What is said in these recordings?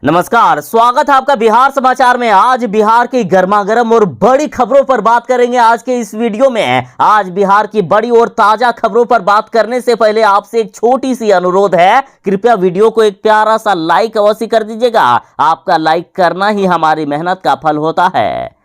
नमस्कार, स्वागत है आपका बिहार समाचार में। आज बिहार की गर्मागर्म और बड़ी खबरों पर बात करेंगे आज के इस वीडियो में। आज बिहार की बड़ी और ताजा खबरों पर बात करने से पहले आपसे एक छोटी सी अनुरोध है, कृपया वीडियो को एक प्यारा सा लाइक अवश्य कर दीजिएगा। आपका लाइक करना ही हमारी मेहनत का फल होता है।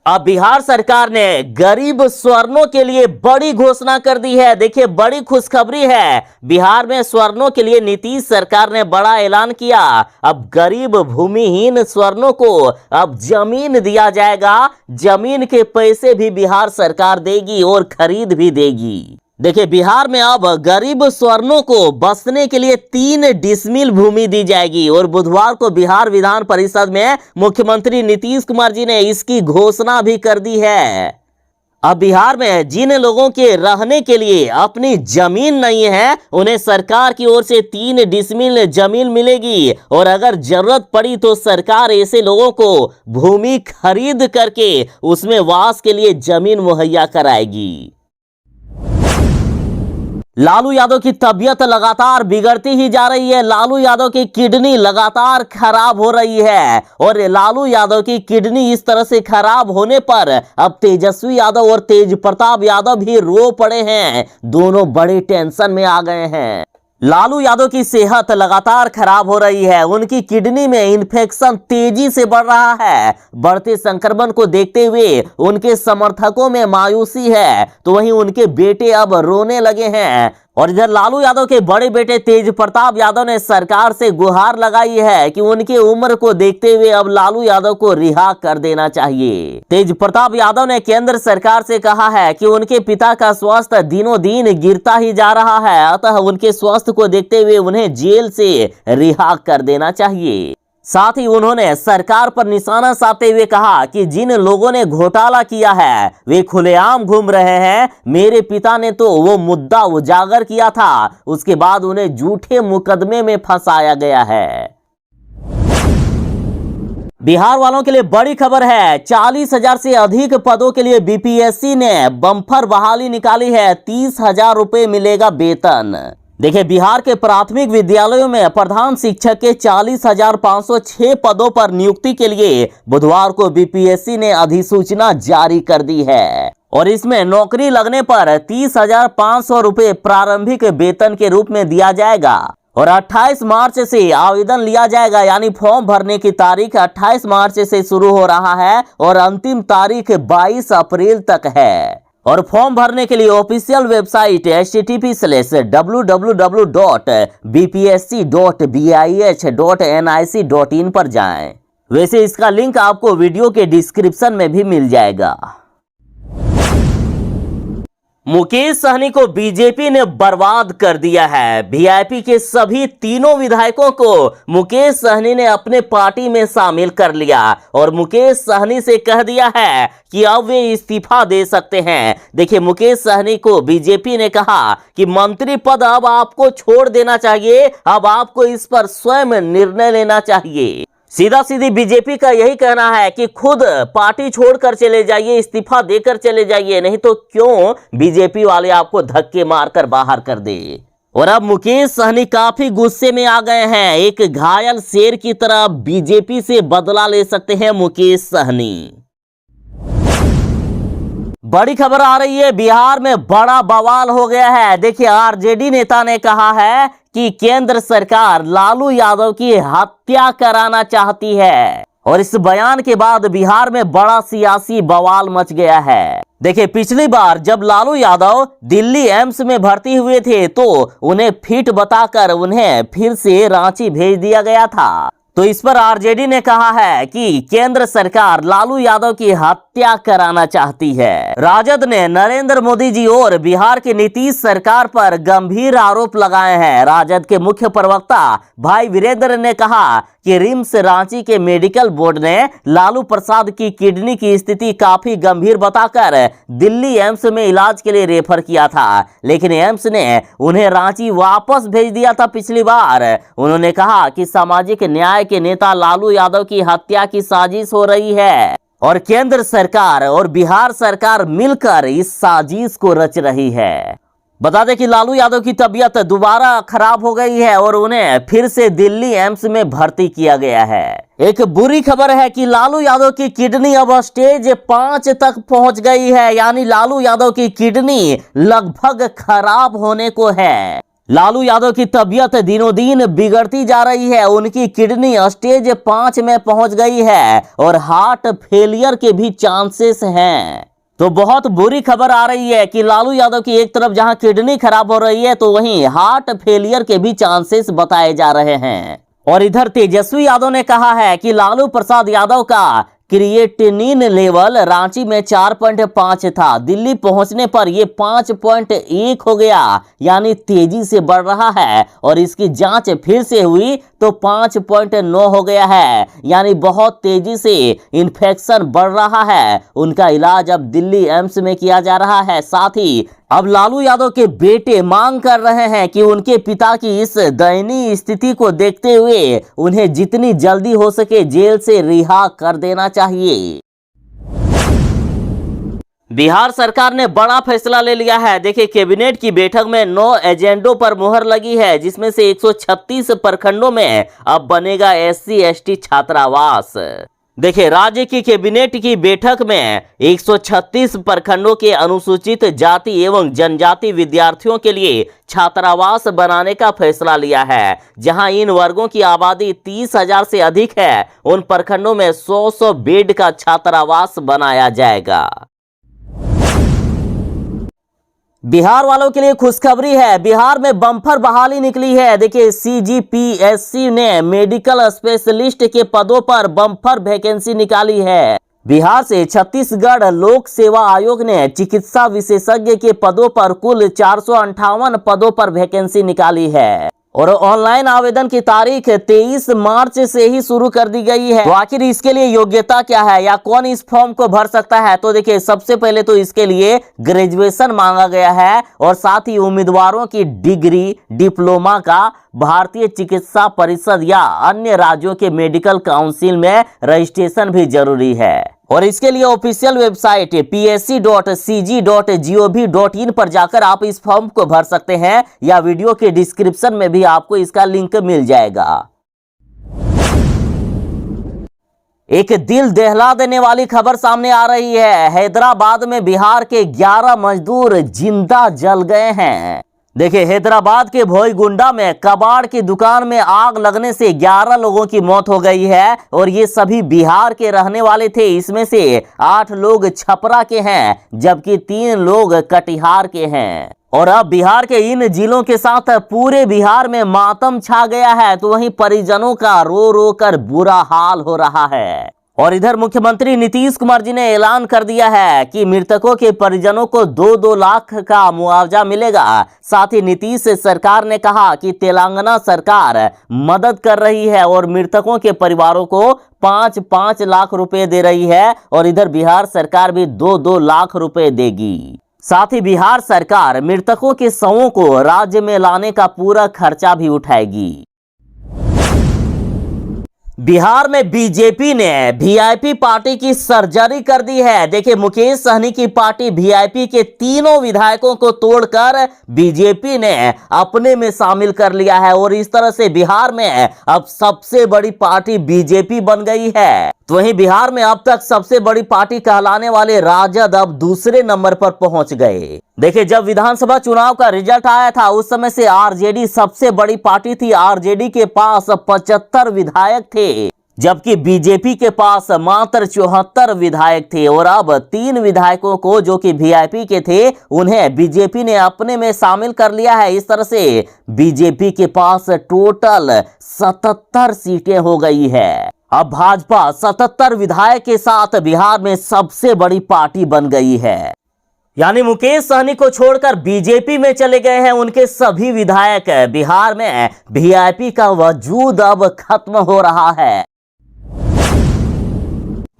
अब बिहार सरकार ने गरीब स्वर्णों के लिए बड़ी घोषणा कर दी है। देखिए, बड़ी खुशखबरी है। बिहार में स्वर्णों के लिए नीतीश सरकार ने बड़ा ऐलान किया। अब गरीब भूमिहीन स्वर्णों को अब जमीन दिया जाएगा। जमीन के पैसे भी बिहार सरकार देगी और खरीद भी देगी। देखिए, बिहार में अब गरीब स्वर्णों को बसने के लिए 3 डिसमिल भूमि दी जाएगी और बुधवार को बिहार विधान परिषद में मुख्यमंत्री नीतीश कुमार जी ने इसकी घोषणा भी कर दी है। अब बिहार में जिन लोगों के रहने के लिए अपनी जमीन नहीं है, उन्हें सरकार की ओर से 3 डिसमिल जमीन मिलेगी और अगर जरूरत पड़ी तो सरकार ऐसे लोगों को भूमि खरीद करके उसमें वास के लिए जमीन मुहैया कराएगी। लालू यादव की तबीयत लगातार बिगड़ती ही जा रही है। लालू यादव की किडनी लगातार खराब हो रही है और लालू यादव की किडनी इस तरह से खराब होने पर अब तेजस्वी यादव और तेज प्रताप यादव भी रो पड़े हैं। दोनों बड़े टेंशन में आ गए हैं। लालू यादव की सेहत लगातार खराब हो रही है। उनकी किडनी में इन्फेक्शन तेजी से बढ़ रहा है। बढ़ते संक्रमण को देखते हुए उनके समर्थकों में मायूसी है, तो वहीं उनके बेटे अब रोने लगे हैं। और इधर लालू यादव के बड़े बेटे तेज प्रताप यादव ने सरकार से गुहार लगाई है कि उनकी उम्र को देखते हुए अब लालू यादव को रिहा कर देना चाहिए। तेज प्रताप यादव ने केंद्र सरकार से कहा है कि उनके पिता का स्वास्थ्य दिनों दिन गिरता ही जा रहा है, अतः उनके स्वास्थ्य को देखते हुए उन्हें जेल से रिहा कर देना चाहिए। साथ ही उन्होंने सरकार पर निशाना साधते हुए कहा कि जिन लोगों ने घोटाला किया है वे खुलेआम घूम रहे हैं। मेरे पिता ने तो वो मुद्दा उजागर किया था, उसके बाद उन्हें झूठे मुकदमे में फंसाया गया है। बिहार वालों के लिए बड़ी खबर है। 40,000 से अधिक पदों के लिए बीपीएससी ने बम्पर बहाली निकाली है। 30,000 रुपए मिलेगा वेतन। देखिए, बिहार के प्राथमिक विद्यालयों में प्रधान शिक्षक के 40,506 पदों पर नियुक्ति के लिए बुधवार को बीपीएससी ने अधिसूचना जारी कर दी है और इसमें नौकरी लगने पर 30,500 रुपए प्रारंभिक वेतन के रूप में दिया जाएगा और 28 मार्च से आवेदन लिया जाएगा। यानी फॉर्म भरने की तारीख 28 मार्च से शुरू हो रहा है और अंतिम तारीख 22 अप्रैल तक है। और फॉर्म भरने के लिए ऑफिशियल वेबसाइट http://www.bpsc.bih.nic.in पर जाएं। वैसे इसका लिंक आपको वीडियो के डिस्क्रिप्शन में भी मिल जाएगा। मुकेश सहनी को बीजेपी ने बर्बाद कर दिया है। वीआईपी के सभी 3 विधायकों को मुकेश सहनी ने अपने पार्टी में शामिल कर लिया और मुकेश सहनी से कह दिया है कि अब वे इस्तीफा दे सकते हैं। देखिए, मुकेश सहनी को बीजेपी ने कहा कि मंत्री पद अब आपको छोड़ देना चाहिए, अब आपको इस पर स्वयं निर्णय लेना चाहिए। सीधा सीधी बीजेपी का यही कहना है कि खुद पार्टी छोड़कर चले जाइए, इस्तीफा देकर चले जाइए, नहीं तो क्यों बीजेपी वाले आपको धक्के मारकर बाहर कर दे। और अब मुकेश सहनी काफी गुस्से में आ गए हैं। एक घायल शेर की तरह बीजेपी से बदला ले सकते हैं मुकेश सहनी। बड़ी खबर आ रही है, बिहार में बड़ा बवाल हो गया है। देखिए, आरजेडी नेता ने कहा है कि केंद्र सरकार लालू यादव की हत्या कराना चाहती है और इस बयान के बाद बिहार में बड़ा सियासी बवाल मच गया है। देखिए, पिछली बार जब लालू यादव दिल्ली एम्स में भर्ती हुए थे तो उन्हें फिट बताकर उन्हें फिर से रांची भेज दिया गया था। तो इस पर आरजेडी ने कहा है कि केंद्र सरकार लालू यादव की हत्या कराना चाहती है। राजद ने नरेंद्र मोदी जी और बिहार की नीतीश सरकार पर गंभीर आरोप लगाए हैं। राजद के मुख्य प्रवक्ता भाई वीरेंद्र ने कहा कि रिम्स रांची के मेडिकल बोर्ड ने लालू प्रसाद की किडनी की स्थिति काफी गंभीर बताकर दिल्ली एम्स में इलाज के लिए रेफर किया था, लेकिन एम्स ने उन्हें रांची वापस भेज दिया था। पिछली बार उन्होंने कहा कि सामाजिक न्याय के नेता लालू यादव की हत्या की साजिश हो रही है और केंद्र सरकार और बिहार सरकार मिलकर इस साजिश को रच रही है। बता दें कि लालू यादव की तबीयत दोबारा खराब हो गई है और उन्हें फिर से दिल्ली एम्स में भर्ती किया गया है। एक बुरी खबर है कि लालू यादव की किडनी अब स्टेज 5 तक पहुंच गई है, यानी लालू यादव की किडनी लगभग खराब होने को है। लालू यादव की तबीयत दिनों दिन बिगड़ती जा रही है। उनकी किडनी स्टेज 5 में पहुंच गई है और हार्ट फेलियर के भी चांसेस हैं। तो बहुत बुरी खबर आ रही है कि लालू यादव की एक तरफ जहां किडनी खराब हो रही है तो वहीं हार्ट फेलियर के भी चांसेस बताए जा रहे हैं। और इधर तेजस्वी यादव ने कहा है कि लालू प्रसाद यादव का क्रिएटिनिन लेवल रांची में 4.5 था, दिल्ली पहुंचने पर यह 5.1 हो गया, यानी तेजी से बढ़ रहा है। और इसकी जांच फिर से हुई तो 5.9 हो गया है, यानी बहुत तेजी से इन्फेक्शन बढ़ रहा है। उनका इलाज अब दिल्ली एम्स में किया जा रहा है। साथ ही अब लालू यादव के बेटे मांग कर रहे हैं कि उनके पिता की इस दयनीय स्थिति को देखते हुए उन्हें जितनी जल्दी हो सके जेल से रिहा कर देना चाहिए। बिहार सरकार ने बड़ा फैसला ले लिया है। देखिए, कैबिनेट की बैठक में 9 एजेंडों पर मुहर लगी है, जिसमें से 136 प्रखंडों में अब बनेगा SC ST छात्रावास। देखिए, राज्य की कैबिनेट की बैठक में 136 प्रखंडों के अनुसूचित जाति एवं जनजाति विद्यार्थियों के लिए छात्रावास बनाने का फैसला लिया है। जहां इन वर्गों की आबादी 30,000 से अधिक है, उन प्रखंडों में 100 बेड का छात्रावास बनाया जाएगा। बिहार वालों के लिए खुशखबरी है, बिहार में बम्पर बहाली निकली है। देखिए, CGPSC ने मेडिकल स्पेशलिस्ट के पदों पर बम्पर वैकेंसी निकाली है। बिहार से छत्तीसगढ़ लोक सेवा आयोग ने चिकित्सा विशेषज्ञ के पदों पर कुल 458 पदों पर वैकेंसी निकाली है। और ऑनलाइन आवेदन की तारीख 23 मार्च से ही शुरू कर दी गई है। तो आखिर इसके लिए योग्यता क्या है या कौन इस फॉर्म को भर सकता है? तो देखिए, सबसे पहले तो इसके लिए ग्रेजुएशन मांगा गया है और साथ ही उम्मीदवारों की डिग्री, डिप्लोमा का भारतीय चिकित्सा परिषद या अन्य राज्यों के मेडिकल काउंसिल में रजिस्ट्रेशन भी जरूरी है। और इसके लिए ऑफिशियल वेबसाइट psc.cg.gov.in पर जाकर आप इस फॉर्म को भर सकते हैं, या वीडियो के डिस्क्रिप्शन में भी आपको इसका लिंक मिल जाएगा। एक दिल दहला देने वाली खबर सामने आ रही है। हैदराबाद में बिहार के 11 मजदूर जिंदा जल गए हैं। देखिए, हैदराबाद के भोईगुंडा में कबाड़ की दुकान में आग लगने से 11 लोगों की मौत हो गई है और ये सभी बिहार के रहने वाले थे। इसमें से 8 लोग छपरा के हैं, जबकि 3 लोग कटिहार के हैं। और अब बिहार के इन जिलों के साथ पूरे बिहार में मातम छा गया है। तो वहीं परिजनों का रो रो कर बुरा हाल हो रहा है। और इधर मुख्यमंत्री नीतीश कुमार जी ने ऐलान कर दिया है कि मृतकों के परिजनों को 2-2 लाख का मुआवजा मिलेगा। साथ ही नीतीश सरकार ने कहा कि तेलंगाना सरकार मदद कर रही है और मृतकों के परिवारों को 5-5 लाख रुपए दे रही है। और इधर बिहार सरकार भी 2-2 लाख रुपए देगी। साथ ही बिहार सरकार मृतकों के शवों को राज्य में लाने का पूरा खर्चा भी उठाएगी। बिहार में बीजेपी ने वीआईपी पार्टी की सर्जरी कर दी है। देखिए, मुकेश सहनी की पार्टी वीआईपी के तीनों विधायकों को तोड़कर बीजेपी ने अपने में शामिल कर लिया है और इस तरह से बिहार में अब सबसे बड़ी पार्टी बीजेपी बन गई है। तो वहीं बिहार में अब तक सबसे बड़ी पार्टी कहलाने वाले राजद अब दूसरे नंबर पर पहुंच गए। देखिए, जब विधानसभा चुनाव का रिजल्ट आया था उस समय से आरजेडी सबसे बड़ी पार्टी थी। आरजेडी के पास 75 विधायक थे, जबकि बीजेपी के पास मात्र 74 विधायक थे। और अब 3 विधायकों को जो कि वीआईपी के थे उन्हें बीजेपी ने अपने में शामिल कर लिया है। इस तरह से बीजेपी के पास टोटल 77 सीटें हो गई है। अब भाजपा 77 विधायक के साथ बिहार में सबसे बड़ी पार्टी बन गई है। यानी मुकेश सहनी को छोड़कर बीजेपी में चले गए हैं उनके सभी विधायक। बिहार में वीआईपी का वजूद अब खत्म हो रहा है।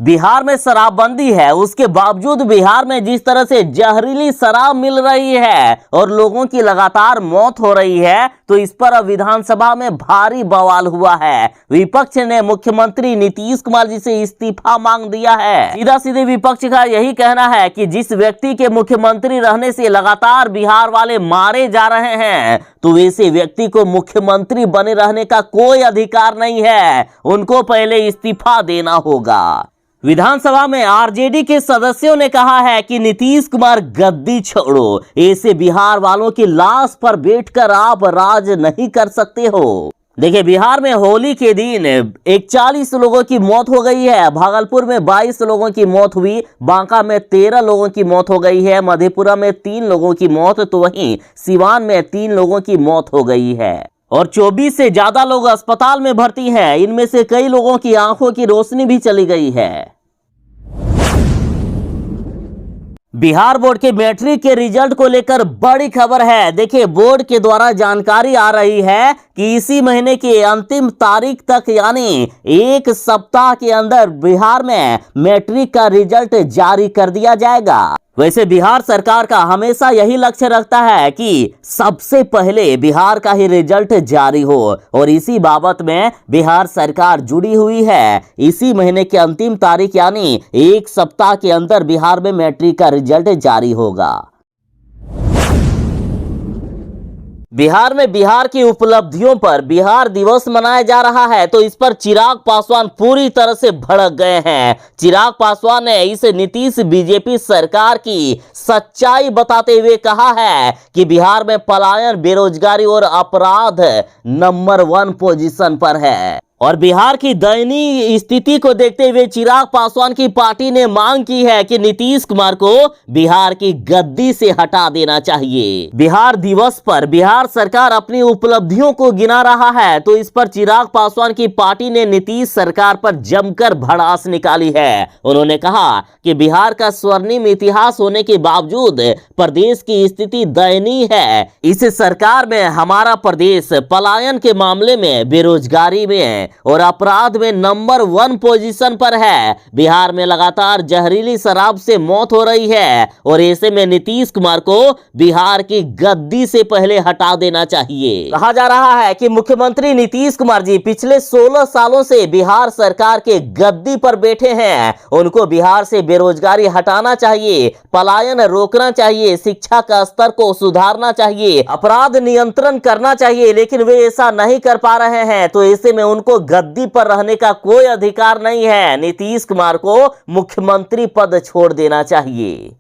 बिहार में शराबबंदी है, उसके बावजूद बिहार में जिस तरह से जहरीली शराब मिल रही है और लोगों की लगातार मौत हो रही है, तो इस पर अब विधानसभा में भारी बवाल हुआ है। विपक्ष ने मुख्यमंत्री नीतीश कुमार जी से इस्तीफा मांग दिया है। सीधा सीधे विपक्ष का यही कहना है कि जिस व्यक्ति के मुख्यमंत्री रहने से लगातार बिहार वाले मारे जा रहे हैं, तो ऐसे व्यक्ति को मुख्यमंत्री बने रहने का कोई अधिकार नहीं है, उनको पहले इस्तीफा देना होगा। विधानसभा में आरजेडी के सदस्यों ने कहा है कि नीतीश कुमार गद्दी छोड़ो, ऐसे बिहार वालों की लाश पर बैठकर आप राज नहीं कर सकते हो। देखिए, बिहार में होली के दिन 41 लोगों की मौत हो गई है, भागलपुर में 22 लोगों की मौत हुई, बांका में 13 लोगों की मौत हो गई है, मधेपुरा में 3 लोगों की मौत, तो वहीं सिवान में 3 लोगों की मौत हो गई है और 24 से ज्यादा लोग अस्पताल में भर्ती हैं। इनमें से कई लोगों की आंखों की रोशनी भी चली गई है। बिहार बोर्ड के मैट्रिक के रिजल्ट को लेकर बड़ी खबर है। देखिए, बोर्ड के द्वारा जानकारी आ रही है कि इसी महीने की अंतिम तारीख तक, यानी 1 सप्ताह के अंदर बिहार में मैट्रिक का रिजल्ट जारी कर दिया जाएगा। वैसे बिहार सरकार का हमेशा यही लक्ष्य रखता है कि सबसे पहले बिहार का ही रिजल्ट जारी हो, और इसी बाबत में बिहार सरकार जुड़ी हुई है। इसी महीने की अंतिम तारीख यानी 1 सप्ताह के अंदर बिहार में मैट्रिक का रिजल्ट जारी होगा। बिहार में बिहार की उपलब्धियों पर बिहार दिवस मनाया जा रहा है, तो इस पर चिराग पासवान पूरी तरह से भड़क गए हैं। चिराग पासवान ने इस नीतीश बीजेपी सरकार की सच्चाई बताते हुए कहा है कि बिहार में पलायन, बेरोजगारी और अपराध नंबर 1 पोजीशन पर है। और बिहार की दयनीय स्थिति को देखते हुए चिराग पासवान की पार्टी ने मांग की है कि नीतीश कुमार को बिहार की गद्दी से हटा देना चाहिए। बिहार दिवस पर बिहार सरकार अपनी उपलब्धियों को गिना रहा है, तो इस पर चिराग पासवान की पार्टी ने नीतीश सरकार पर जमकर भड़ास निकाली है। उन्होंने कहा कि बिहार का स्वर्णिम इतिहास होने के बावजूद प्रदेश की स्थिति दयनीय है। इस सरकार में हमारा प्रदेश पलायन के मामले में, बेरोजगारी में और अपराध में नंबर 1 पोजीशन पर है। बिहार में लगातार जहरीली शराब से मौत हो रही है, और ऐसे में नीतीश कुमार को बिहार की गद्दी से पहले हटा देना चाहिए। कहा जा रहा है कि मुख्यमंत्री नीतीश कुमार जी पिछले 16 सालों से बिहार सरकार के गद्दी पर बैठे हैं। उनको बिहार से बेरोजगारी हटाना चाहिए, पलायन रोकना चाहिए, शिक्षा का स्तर को सुधारना चाहिए, अपराध नियंत्रण करना चाहिए, लेकिन वे ऐसा नहीं कर पा रहे हैं। तो ऐसे में उनको गद्दी पर रहने का कोई अधिकार नहीं है। नीतीश कुमार को मुख्यमंत्री पद छोड़ देना चाहिए।